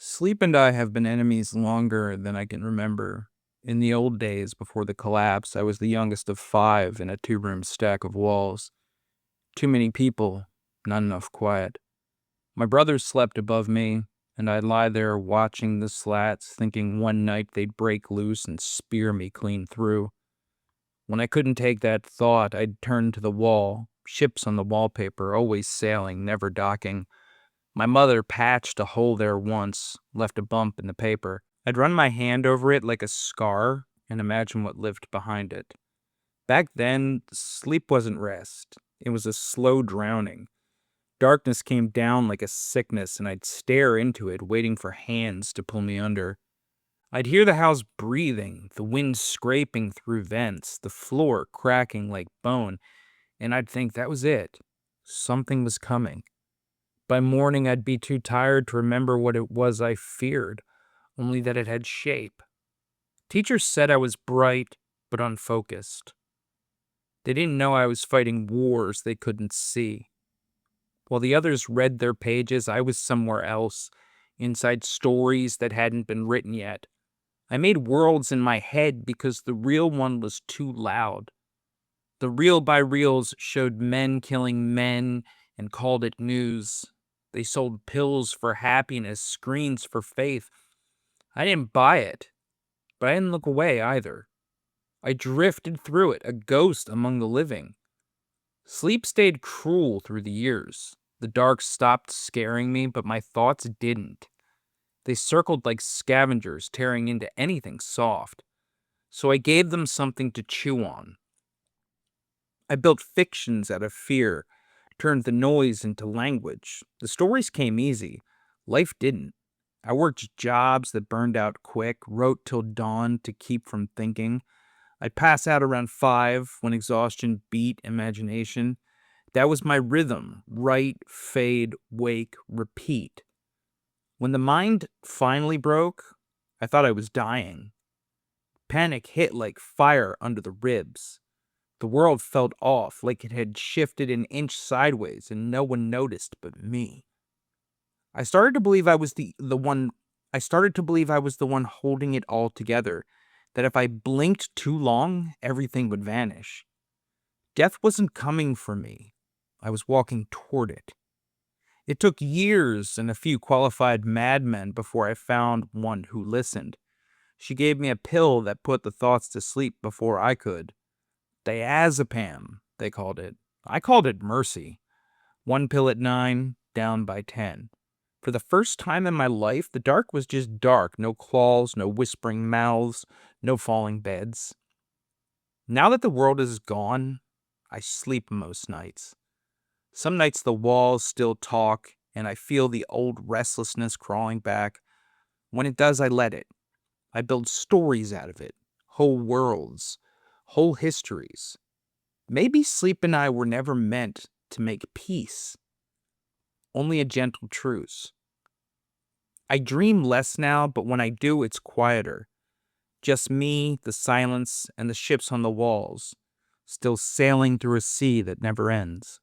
Sleep and I have been enemies longer than I can remember. In the old days before the collapse, I was the youngest of five in a two-room stack of walls. Too many people, not enough quiet. My brothers slept above me, and I'd lie there watching the slats, thinking one night they'd break loose and spear me clean through. When I couldn't take that thought, I'd turn to the wall, ships on the wallpaper, always sailing, never docking. My mother patched a hole there once, left a bump in the paper. I'd run my hand over it like a scar and imagine what lived behind it. Back then, sleep wasn't rest. It was a slow drowning. Darkness came down like a sickness, and I'd stare into it, waiting for hands to pull me under. I'd hear the house breathing, the wind scraping through vents, the floor cracking like bone, and I'd think that was it. Something was coming. By morning, I'd be too tired to remember what it was I feared, only that it had shape. Teachers said I was bright, but unfocused. They didn't know I was fighting wars they couldn't see. While the others read their pages, I was somewhere else, inside stories that hadn't been written yet. I made worlds in my head because the real one was too loud. The reel by reels showed men killing men and called it news. They sold pills for happiness, screens for faith. I didn't buy it, but I didn't look away either. I drifted through it, a ghost among the living. Sleep stayed cruel through the years. The dark stopped scaring me, but my thoughts didn't. They circled like scavengers, tearing into anything soft. So I gave them something to chew on. I built fictions out of fear, turned the noise into language. The stories came easy. Life didn't. I worked jobs that burned out quick, wrote till dawn to keep from thinking. I'd pass out around 5 when exhaustion beat imagination. That was my rhythm: write, fade, wake, repeat. When the mind finally broke, I thought I was dying. Panic hit like fire under the ribs. The world felt off, like it had shifted an inch sideways and no one noticed but me. I started to believe I was the one I started to believe I was the one holding it all together, that if I blinked too long, everything would vanish. Death wasn't coming for me. I was walking toward it. It took years and a few qualified madmen before I found one who listened. She gave me a pill that put the thoughts to sleep before I could. Diazepam, they called it. I called it mercy. One pill at 9, down by 10. For the first time in my life, the dark was just dark. No claws, no whispering mouths, no falling beds. Now that the world is gone, I sleep most nights. Some nights the walls still talk, and I feel the old restlessness crawling back. When it does, I let it. I build stories out of it, whole worlds, whole histories. Maybe sleep and I were never meant to make peace, only a gentle truce. I dream less now, but when I do, it's quieter. Just me, the silence, and the ships on the walls, still sailing through a sea that never ends.